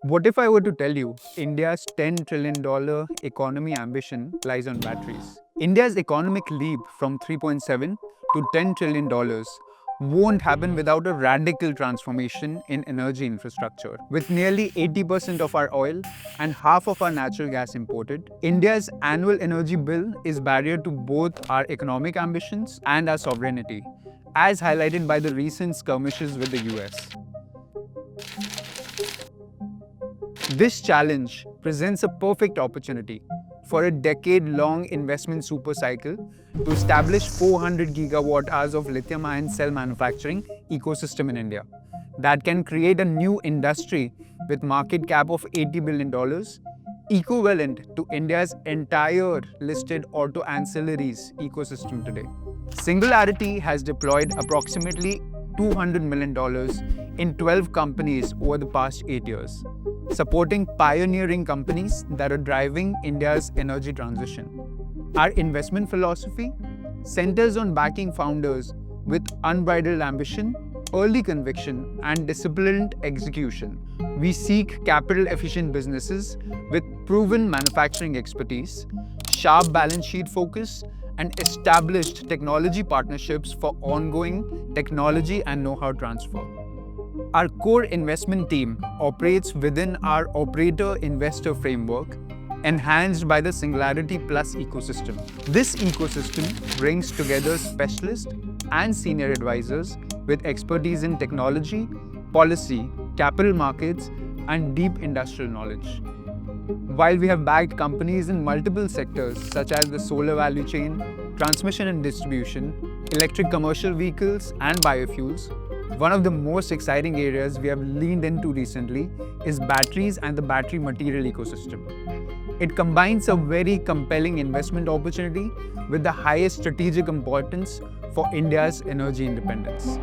What if I were to tell you India's $10 trillion economy ambition lies on batteries? India's economic leap from 3.7 to $10 trillion won't happen without a radical transformation in energy infrastructure. With nearly 80% of our oil and half of our natural gas imported, India's annual energy bill is barrier to both our economic ambitions and our sovereignty, as highlighted by the recent skirmishes with the US. This challenge presents a perfect opportunity for a decade-long investment supercycle to establish 400 gigawatt hours of lithium-ion cell manufacturing ecosystem in India that can create a new industry with market cap of $80 billion, equivalent to India's entire listed auto ancillaries ecosystem today. Singularity has deployed approximately $200 million in 12 companies over the past 8 years, supporting pioneering companies that are driving India's energy transition. Our investment philosophy centers on backing founders with unbridled ambition, early conviction, and disciplined execution. We seek capital-efficient businesses with proven manufacturing expertise, sharp balance sheet focus, and established technology partnerships for ongoing technology and know-how transfer. Our core investment team operates within our operator-investor framework, enhanced by the Singularity Plus ecosystem. This ecosystem brings together specialists and senior advisors with expertise in technology, policy, capital markets, and deep industrial knowledge. While we have backed companies in multiple sectors such as the solar value chain, transmission and distribution, electric commercial vehicles, and biofuels, one of the most exciting areas we have leaned into recently is batteries and the battery material ecosystem. It combines a very compelling investment opportunity with the highest strategic importance for India's energy independence.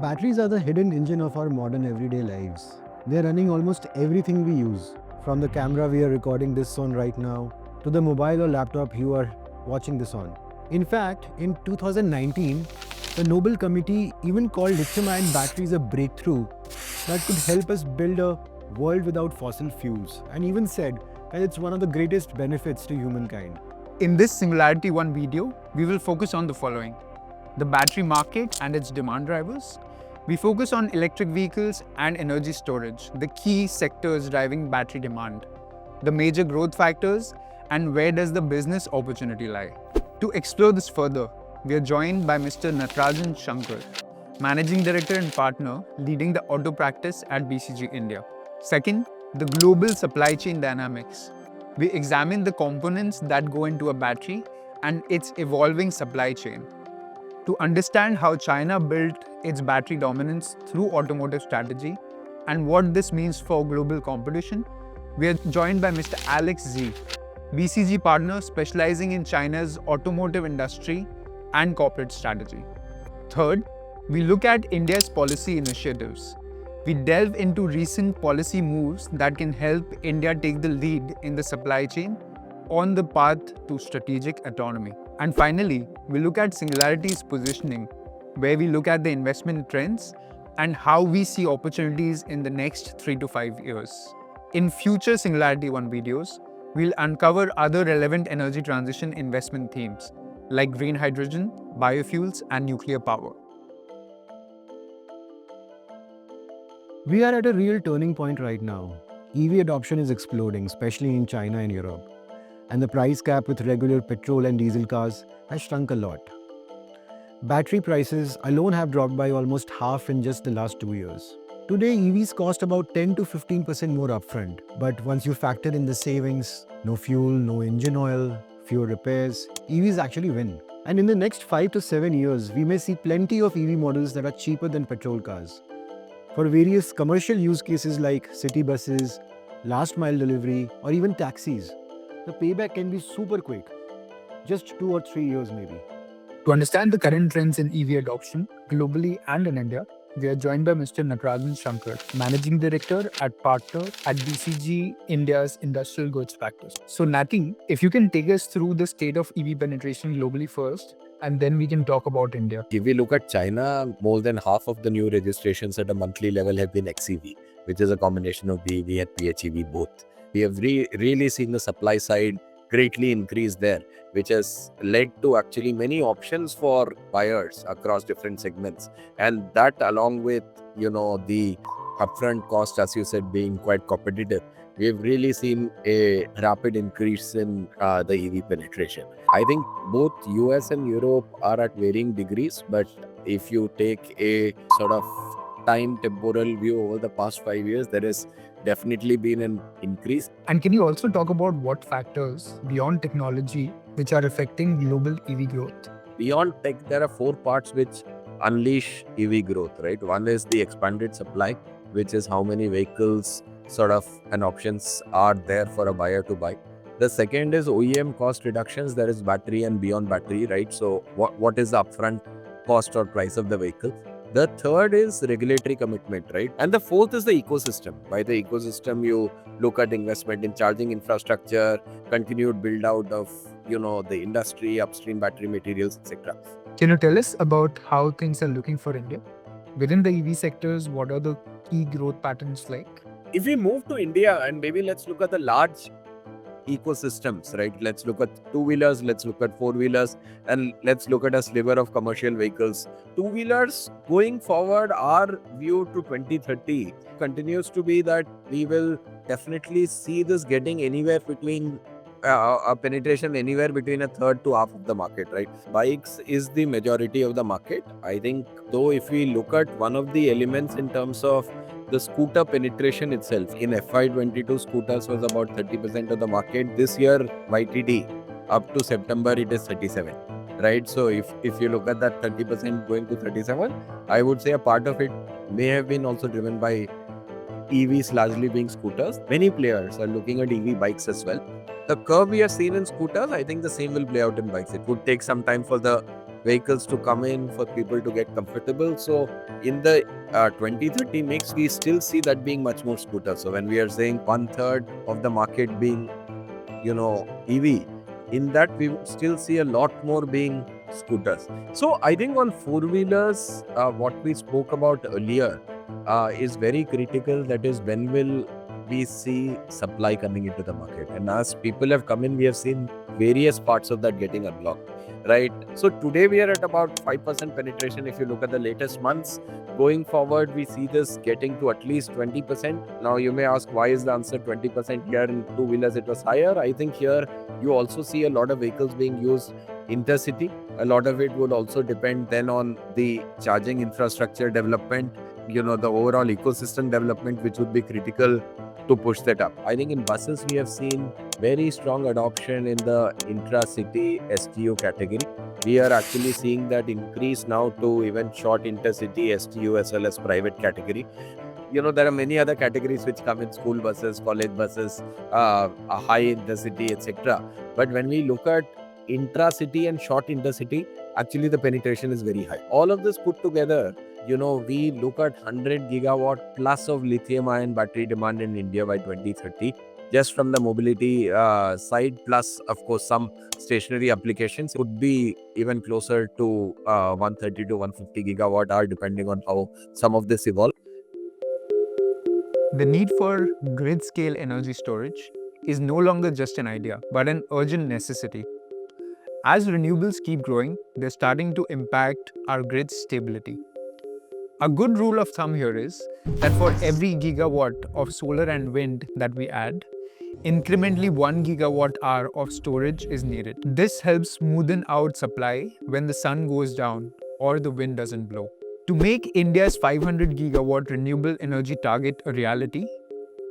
Batteries are the hidden engine of our modern everyday lives. They're running almost everything we use, from the camera we are recording this on right now to the mobile or laptop you are watching this on. In fact, in 2019, the Nobel Committee even called lithium-ion batteries a breakthrough that could help us build a world without fossil fuels, and even said that it's one of the greatest benefits to humankind. In this Singularity 1 video, we will focus on the following: the battery market and its demand drivers. We focus on electric vehicles and energy storage, the key sectors driving battery demand, the major growth factors, and where does the business opportunity lie. To explore this further, we are joined by Mr. Natarajan Shankar, Managing Director and Partner leading the auto practice at BCG India. Second, the global supply chain dynamics. We examine the components that go into a battery and its evolving supply chain. To understand how China built its battery dominance through automotive strategy and what this means for global competition, we are joined by Mr. Alex Z, BCG partner specializing in China's automotive industry and corporate strategy. Third, we look at India's policy initiatives. We delve into recent policy moves that can help India take the lead in the supply chain on the path to strategic autonomy. And finally, we look at Singularity's positioning, where we look at the investment trends and how we see opportunities in the next 3 to 5 years. In future Singularity 1 videos, we'll uncover other relevant energy transition investment themes like green hydrogen, biofuels, and nuclear power. We are at a real turning point right now. EV adoption is exploding, especially in China and Europe. And the price gap with regular petrol and diesel cars has shrunk a lot. Battery prices alone have dropped by almost half in just the last 2 years. Today, EVs cost about 10 to 15% more upfront, but once you factor in the savings, no fuel, no engine oil, fewer repairs, EVs actually win. And in the next 5 to 7 years, we may see plenty of EV models that are cheaper than petrol cars. For various commercial use cases like city buses, last mile delivery, or even taxis, the payback can be super quick, just 2 or 3 years maybe. To understand the current trends in EV adoption globally and in India, we are joined by Mr. Natarajan Shankar, Managing Director at Partner at BCG India's Industrial Goods Practice. So Nati, if you can take us through the state of EV penetration globally first, and then we can talk about India. If we look at China, more than half of the new registrations at a monthly level have been XEV, which is a combination of BEV and PHEV both. We have really seen the supply side greatly increase there, which has led to actually many options for buyers across different segments. And that, along with the upfront cost, as you said, being quite competitive, we've really seen a rapid increase in the EV penetration. I think both US and Europe are at varying degrees, but if you take a sort of time temporal view over the past 5 years, there has definitely been an increase. And can you also talk about what factors beyond technology which are affecting global EV growth? Beyond tech, there are four parts which unleash EV growth, right? One is the expanded supply, which is how many vehicles sort of and options are there for a buyer to buy. The second is OEM cost reductions. There is battery and beyond battery, right? So what is the upfront cost or price of the vehicle? The third is regulatory commitment, right? And the fourth is the ecosystem. By the ecosystem, you look at investment in charging infrastructure, continued build out of the industry, upstream battery materials, etc. Can you tell us about how things are looking for India? Within the EV sectors, what are the key growth patterns like? If we move to India and maybe let's look at the large ecosystems, right? Let's look at two-wheelers, let's look at four-wheelers, and let's look at a sliver of commercial vehicles. Two-wheelers going forward, our view to 2030 continues to be that we will definitely see this getting anywhere between a penetration anywhere between a third to half of the market, right? Bikes is the majority of the market. I think, though, if we look at one of the elements in terms of the scooter penetration itself, in FY22, scooters was about 30% of the market. This year, YTD, up to September, it is 37, right? So if you look at that 30% going to 37, I would say a part of it may have been also driven by EVs largely being scooters. Many players are looking at EV bikes as well. The curve we have seen in scooters, I think the same will play out in bikes. It would take some time for the vehicles to come in, for people to get comfortable. So in the 2030 mix, we still see that being much more scooters. So when we are saying one third of the market being, EV, in that we would still see a lot more being scooters. So I think on four-wheelers, what we spoke about earlier is very critical. That is, when will we see supply coming into the market? And as people have come in, we have seen various parts of that getting unlocked, right? So today we are at about 5% penetration. If you look at the latest months, going forward, we see this getting to at least 20%. Now you may ask, why is the answer 20% here? In two-wheelers it was higher. I think here you also see a lot of vehicles being used intercity. A lot of it would also depend then on the charging infrastructure development, the overall ecosystem development, which would be critical to push that up. I think in buses, we have seen very strong adoption in the intra-city STU category. We are actually seeing that increase now to even short intercity STU as well as private category. There are many other categories which come in: school buses, college buses, a high intercity, etc. But when we look at intra-city and short intercity, actually the penetration is very high. All of this put together, we look at 100 gigawatt plus of lithium ion battery demand in India by 2030, just from the mobility side, plus of course some stationary applications. Could be even closer to 130 to 150 gigawatt hour, depending on how some of this evolve. The need for grid scale energy storage is no longer just an idea, but an urgent necessity. As renewables keep growing, they're starting to impact our grid's stability. A good rule of thumb here is that for every gigawatt of solar and wind that we add, incrementally 1 gigawatt hour of storage is needed. This helps smoothen out supply when the sun goes down or the wind doesn't blow. To make India's 500 gigawatt renewable energy target a reality,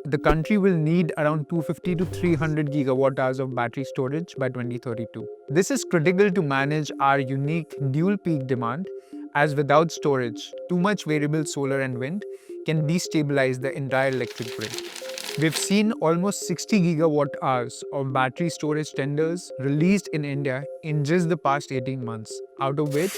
the country will need around 250 to 300 gigawatt hours of battery storage by 2032. This is critical to manage our unique dual peak demand, as without storage, too much variable solar and wind can destabilize the entire electric grid. We've seen almost 60 gigawatt hours of battery storage tenders released in India in just the past 18 months, out of which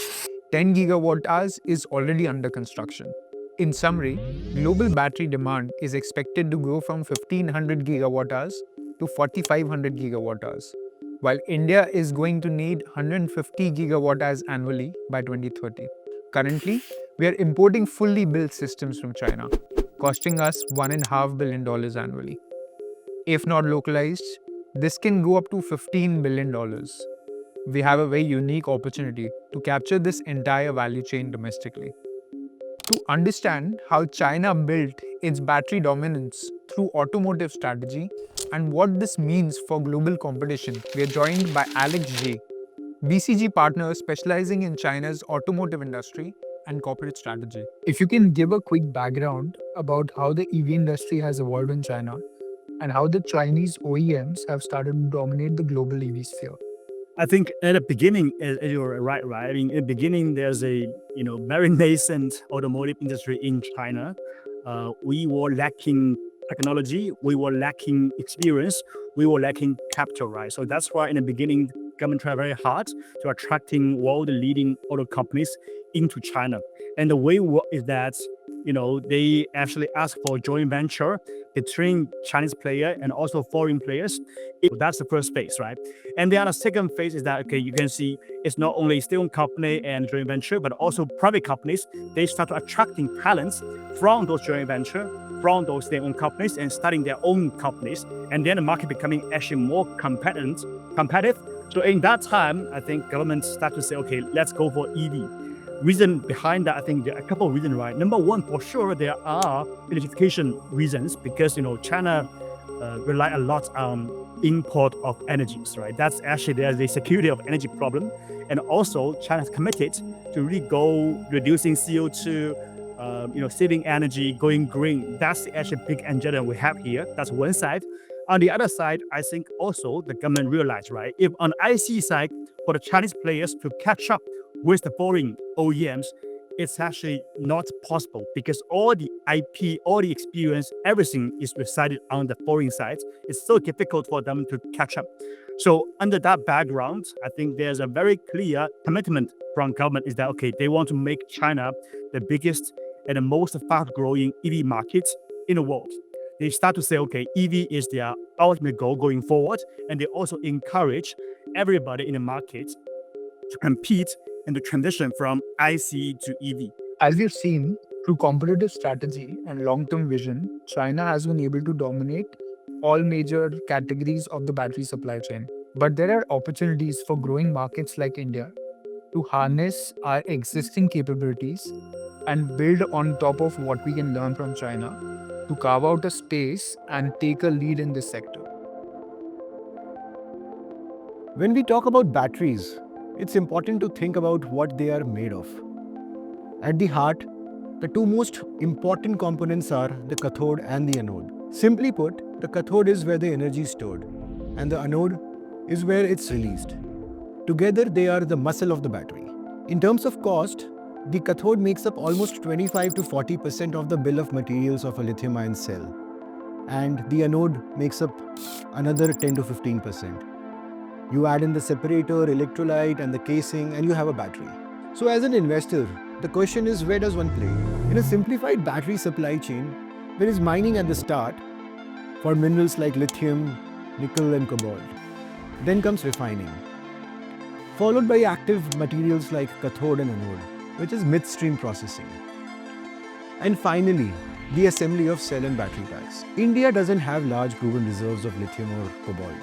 10 gigawatt hours is already under construction. In summary, global battery demand is expected to grow from 1500 gigawatt hours to 4500 gigawatt hours. while India is going to need 150 gigawatt hours annually by 2030. Currently, we are importing fully built systems from China, costing us $1.5 billion annually. If not localized, this can go up to $15 billion. We have a very unique opportunity to capture this entire value chain domestically. To understand how China built its battery dominance through automotive strategy and what this means for global competition, we are joined by Alex J, BCG partner specializing in China's automotive industry and corporate strategy. If you can give a quick background about how the EV industry has evolved in China and how the Chinese OEMs have started to dominate the global EV sphere. I think at the beginning, you're right. I mean, in the beginning, there's a very nascent automotive industry in China. We were lacking technology, we were lacking experience, we were lacking capital, right? So that's why in the beginning, government tried very hard to attracting world-leading auto companies into China. And the way is that they actually ask for joint venture between Chinese player and also foreign players. That's the first phase, right? And then the second phase is that, okay, you can see it's not only state-owned company and joint venture, but also private companies. They start to attracting talents from those joint venture, from those state-owned companies and starting their own companies. And then the market becoming actually more competitive. So in that time, I think government start to say, okay, let's go for EV. Reason behind that, I think there are a couple of reasons, right? Number one, for sure, there are electrification reasons because, China rely a lot on import of energies, right? That's actually there's a security of energy problem. And also China is committed to really go reducing CO2, saving energy, going green. That's actually big agenda we have here. That's one side. On the other side, I think also the government realized, right? If on IC side, for the Chinese players to catch up with the foreign OEMs, it's actually not possible because all the IP, all the experience, everything is resided on the foreign side. It's so difficult for them to catch up. So under that background, I think there's a very clear commitment from government is that, okay, they want to make China the biggest and the most fast-growing EV market in the world. They start to say, okay, EV is their ultimate goal going forward, and they also encourage everybody in the market to compete and to transition from IC to EV. As we've seen, through competitive strategy and long-term vision, China has been able to dominate all major categories of the battery supply chain. But there are opportunities for growing markets like India to harness our existing capabilities and build on top of what we can learn from China to carve out a space and take a lead in this sector. When we talk about batteries, it's important to think about what they are made of. At the heart, the two most important components are the cathode and the anode. Simply put, the cathode is where the energy is stored, and the anode is where it's released. Together, they are the muscle of the battery. In terms of cost, the cathode makes up almost 25 to 40% of the bill of materials of a lithium-ion cell, and the anode makes up another 10 to 15%. You add in the separator, electrolyte, and the casing, and you have a battery. So as an investor, the question is, where does one play? In a simplified battery supply chain, there is mining at the start for minerals like lithium, nickel, and cobalt. Then comes refining, followed by active materials like cathode and anode, which is midstream processing. And finally, the assembly of cell and battery packs. India doesn't have large proven reserves of lithium or cobalt.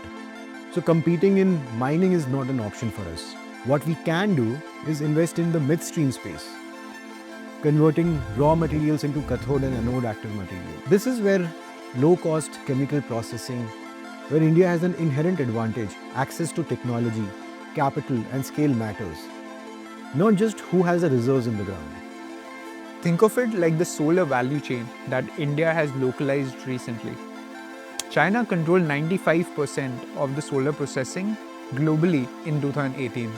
So competing in mining is not an option for us. What we can do is invest in the midstream space, converting raw materials into cathode and anode active material. This is where low-cost chemical processing, where India has an inherent advantage, access to technology, capital and scale matters, not just who has the reserves in the ground. Think of it like the solar value chain that India has localized recently. China controlled 95% of the solar processing globally in 2018,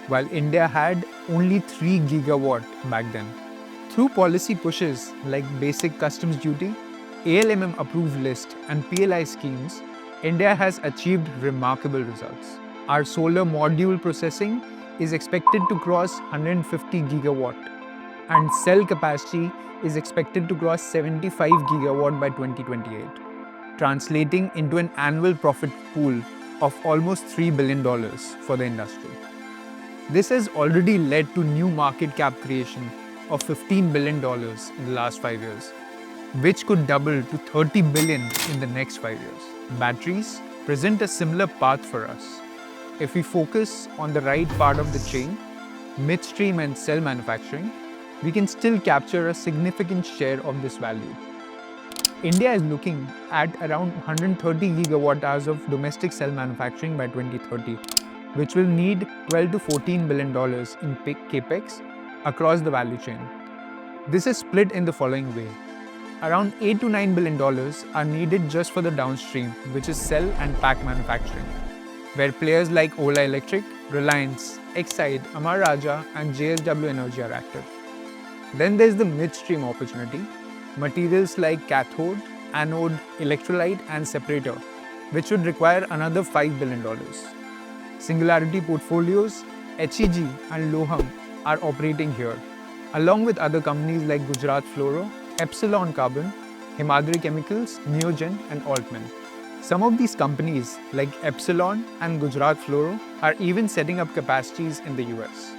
while India had only 3 gigawatt back then. Through policy pushes like basic customs duty, ALMM approved list and PLI schemes, India has achieved remarkable results. Our solar module processing is expected to cross 150 gigawatt and cell capacity is expected to cross 75 gigawatt by 2028, translating into an annual profit pool of almost $3 billion for the industry. This has already led to new market cap creation of $15 billion in the last 5 years, which could double to $30 billion in the next 5 years. Batteries present a similar path for us. If we focus on the right part of the chain, midstream and cell manufacturing, we can still capture a significant share of this value. India is looking at around 130 gigawatt hours of domestic cell manufacturing by 2030, which will need $12 to $14 billion in capex across the value chain. This is split in the following way. Around $8 to $9 billion are needed just for the downstream, which is cell and pack manufacturing, where players like Ola Electric, Reliance, Exide, Amara Raja and JSW Energy are active. Then there's the midstream opportunity, materials like cathode, anode, electrolyte and separator, which would require another $5 billion. Singularity portfolios, HEG and Loham are operating here, along with other companies like Gujarat Fluoro, Epsilon Carbon, Himadri Chemicals, Neogen and Altman. Some of these companies like Epsilon and Gujarat Fluoro are even setting up capacities in the US.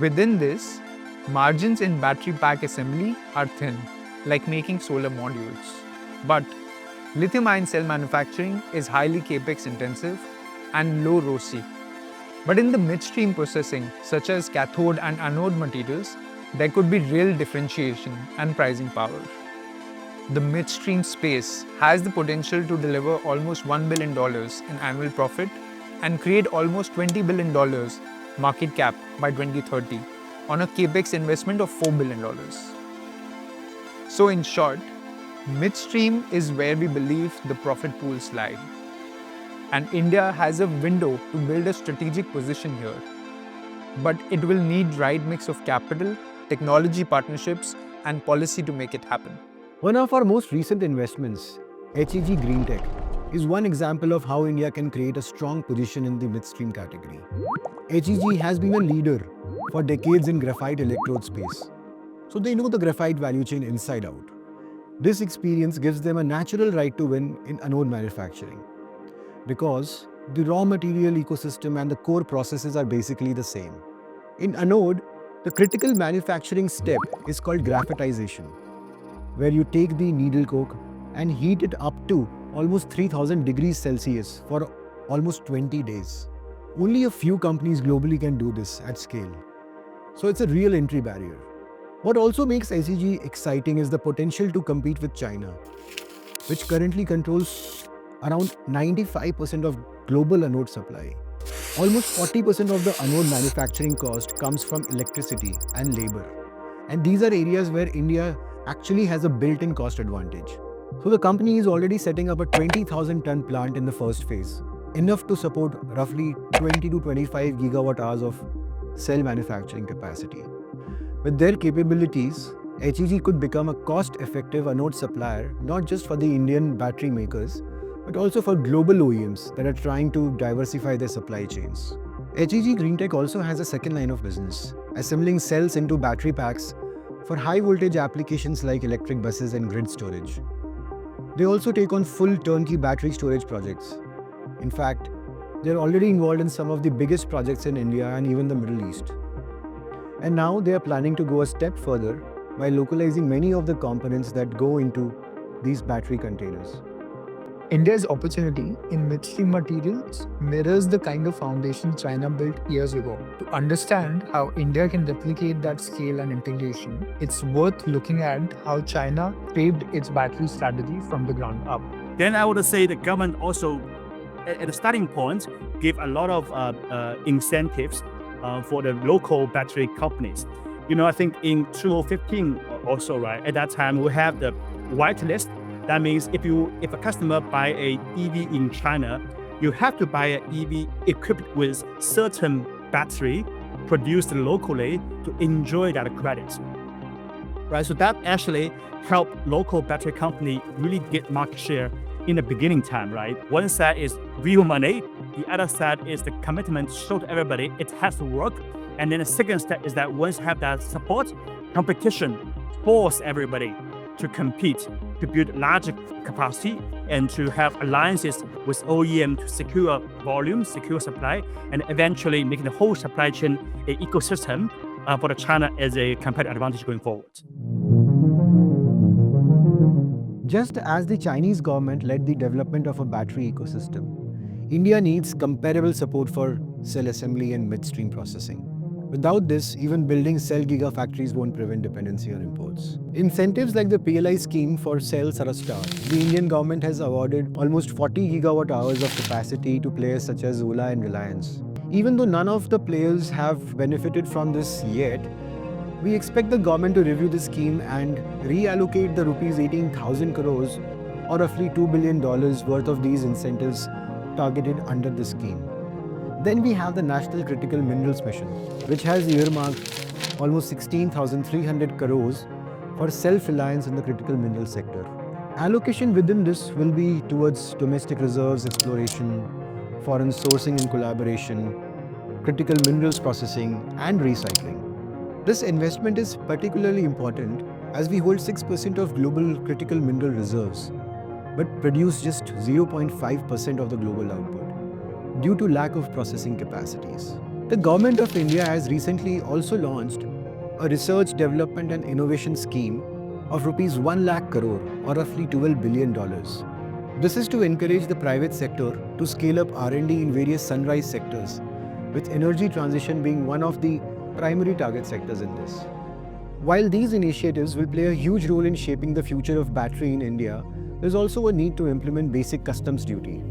Within this, margins in battery pack assembly are thin, like making solar modules. But lithium-ion cell manufacturing is highly capex intensive and low ROCE. But in the midstream processing, such as cathode and anode materials, there could be real differentiation and pricing power. The midstream space has the potential to deliver almost $1 billion in annual profit and create almost $20 billion market cap by 2030 on a capex investment of $4 billion. So in short, midstream is where we believe the profit pools lie. And India has a window to build a strategic position here. But it will need right mix of capital, technology partnerships and policy to make it happen. One of our most recent investments, HEG Green Tech, is one example of how India can create a strong position in the midstream category. HEG has been a leader for decades in graphite electrode space, so they know the graphite value chain inside out. This experience gives them a natural right to win in anode manufacturing, because the raw material ecosystem and the core processes are basically the same. In anode, the critical manufacturing step is called graphitization, where you take the needle coke and heat it up to almost 3000 degrees Celsius for almost 20 days. Only a few companies globally can do this at scale. So it's a real entry barrier. What also makes HEG exciting is the potential to compete with China, which currently controls around 95% of global anode supply. Almost 40% of the anode manufacturing cost comes from electricity and labor. And these are areas where India actually has a built-in cost advantage. So the company is already setting up a 20,000 ton plant in the first phase, enough to support roughly 20 to 25 gigawatt hours of cell manufacturing capacity. With their capabilities, HEG could become a cost-effective anode supplier not just for the Indian battery makers, but also for global OEMs that are trying to diversify their supply chains. HEG Greentech also has a second line of business, assembling cells into battery packs for high voltage applications like electric buses and grid storage. They also take on full turnkey battery storage projects. In fact, they're already involved in some of the biggest projects in India and even the Middle East. And now they are planning to go a step further by localizing many of the components that go into these battery containers. India's opportunity in midstream materials mirrors the kind of foundation China built years ago. To understand how India can replicate that scale and integration, it's worth looking at how China shaped its battery strategy from the ground up. Then I would say the government also, at the starting point, give a lot of incentives for the local battery companies. I think in 2015 also, right, at that time we have the whitelist. That means if a customer buy a EV in China, you have to buy an EV equipped with certain battery produced locally to enjoy that credit. Right, so that actually helped local battery company really get market share in the beginning time, right? One side is real money, the other side is the commitment to show to everybody it has to work. And then the second step is that once you have that support, competition force everybody to compete to build larger capacity and to have alliances with OEM to secure volume, secure supply, and eventually making the whole supply chain an ecosystem for China as a competitive advantage going forward. Just as the Chinese government led the development of a battery ecosystem, India needs comparable support for cell assembly and midstream processing. Without this, even building cell gigafactories won't prevent dependency on imports. Incentives like the PLI scheme for cells are a start. The Indian government has awarded almost 40 gigawatt hours of capacity to players such as Ola and Reliance. Even though none of the players have benefited from this yet, we expect the government to review the scheme and reallocate the rupees 18,000 crores or roughly $2 billion worth of these incentives targeted under the scheme. Then we have the National Critical Minerals Mission, which has earmarked almost 16,300 crores for self-reliance in the critical mineral sector. Allocation within this will be towards domestic reserves exploration, foreign sourcing and collaboration, critical minerals processing and recycling. This investment is particularly important as we hold 6% of global critical mineral reserves, but produce just 0.5% of the global output due to lack of processing capacities. The Government of India has recently also launched a research, development and innovation scheme of rupees 1 lakh crore or roughly $12 billion. This is to encourage the private sector to scale up R&D in various sunrise sectors, with energy transition being one of the primary target sectors in this. While these initiatives will play a huge role in shaping the future of battery in India, there is also a need to implement basic customs duty.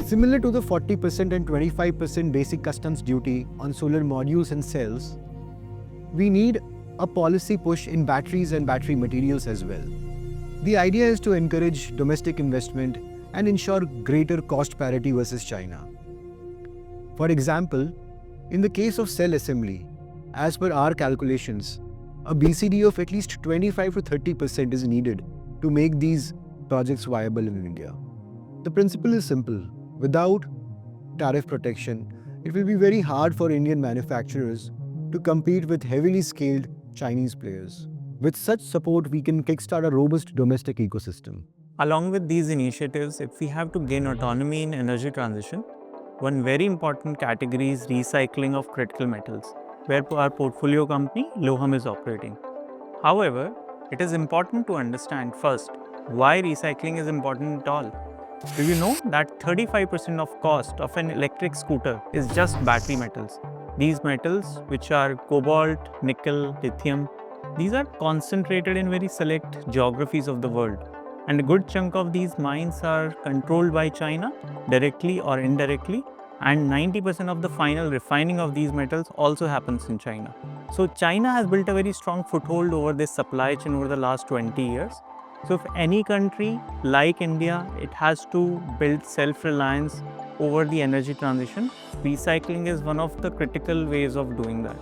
Similar to the 40% and 25% basic customs duty on solar modules and cells, we need a policy push in batteries and battery materials as well. The idea is to encourage domestic investment and ensure greater cost parity versus China. For example, in the case of cell assembly, as per our calculations, a BCD of at least 25 to 30% is needed to make these projects viable in India. The principle is simple. Without tariff protection, it will be very hard for Indian manufacturers to compete with heavily scaled Chinese players. With such support, we can kickstart a robust domestic ecosystem. Along with these initiatives, if we have to gain autonomy in energy transition, one very important category is recycling of critical metals, where our portfolio company, Loham, is operating. However, it is important to understand first why recycling is important at all. Do you know that 35% of cost of an electric scooter is just battery metals? These metals, which are cobalt, nickel, lithium, these are concentrated in very select geographies of the world. And a good chunk of these mines are controlled by China, directly or indirectly, and 90% of the final refining of these metals also happens in China. So China has built a very strong foothold over this supply chain over the last 20 years. So if any country like India, it has to build self-reliance over the energy transition, recycling is one of the critical ways of doing that.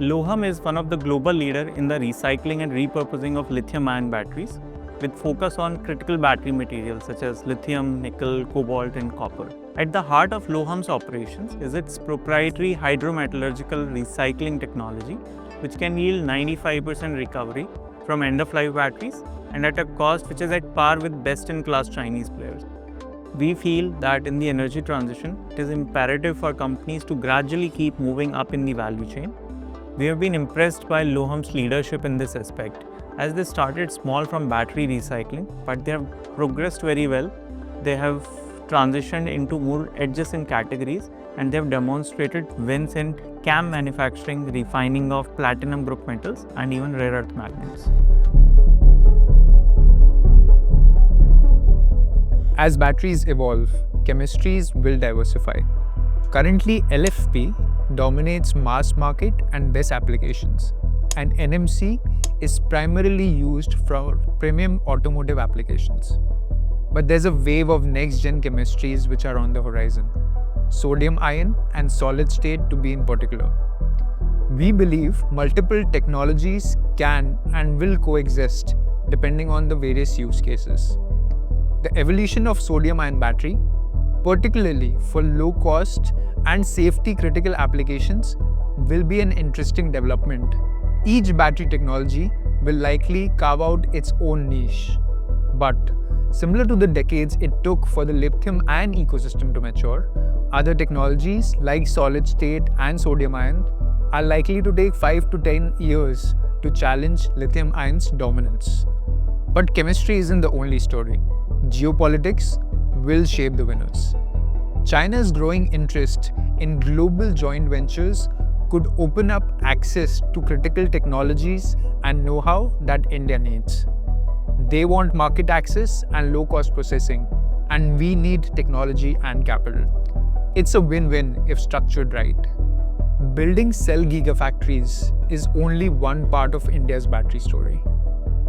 Loham is one of the global leader in the recycling and repurposing of lithium-ion batteries, with focus on critical battery materials such as lithium, nickel, cobalt and copper. At the heart of Loham's operations is its proprietary hydrometallurgical recycling technology, which can yield 95% recovery from end-of-life batteries and at a cost which is at par with best-in-class Chinese players. We feel that in the energy transition, it is imperative for companies to gradually keep moving up in the value chain. We have been impressed by Loham's leadership in this aspect, as they started small from battery recycling, but they have progressed very well. They have transitioned into more adjacent categories and they have demonstrated wins in CAM manufacturing, refining of platinum group metals and even rare earth magnets. As batteries evolve, chemistries will diversify. Currently, LFP dominates mass market and BESS applications, and NMC is primarily used for premium automotive applications. But there's a wave of next-gen chemistries which are on the horizon, sodium-ion and solid-state to be in particular. We believe multiple technologies can and will coexist depending on the various use cases. The evolution of sodium-ion battery, particularly for low-cost and safety-critical applications, will be an interesting development. Each battery technology will likely carve out its own niche. But similar to the decades it took for the lithium-ion ecosystem to mature, other technologies like solid-state and sodium-ion are likely to take 5 to 10 years to challenge lithium-ion's dominance. But chemistry isn't the only story. Geopolitics will shape the winners. China's growing interest in global joint ventures could open up access to critical technologies and know-how that India needs. They want market access and low-cost processing, and we need technology and capital. It's a win-win if structured right. Building cell gigafactories is only one part of India's battery story.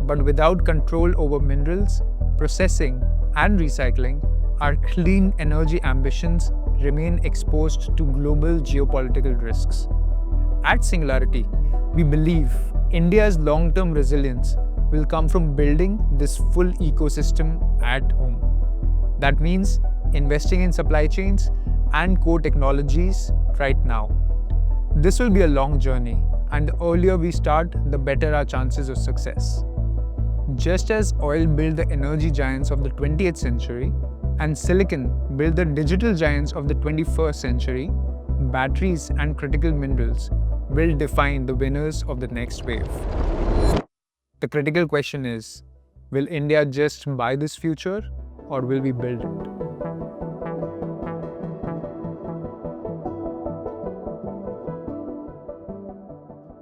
But without control over minerals, processing, and recycling, our clean energy ambitions remain exposed to global geopolitical risks. At Singularity, we believe India's long-term resilience will come from building this full ecosystem at home. That means investing in supply chains and core technologies right now. This will be a long journey, and the earlier we start, the better our chances of success. Just as oil built the energy giants of the 20th century and silicon built the digital giants of the 21st century, batteries and critical minerals will define the winners of the next wave. The critical question is, will India just buy this future or will we build it?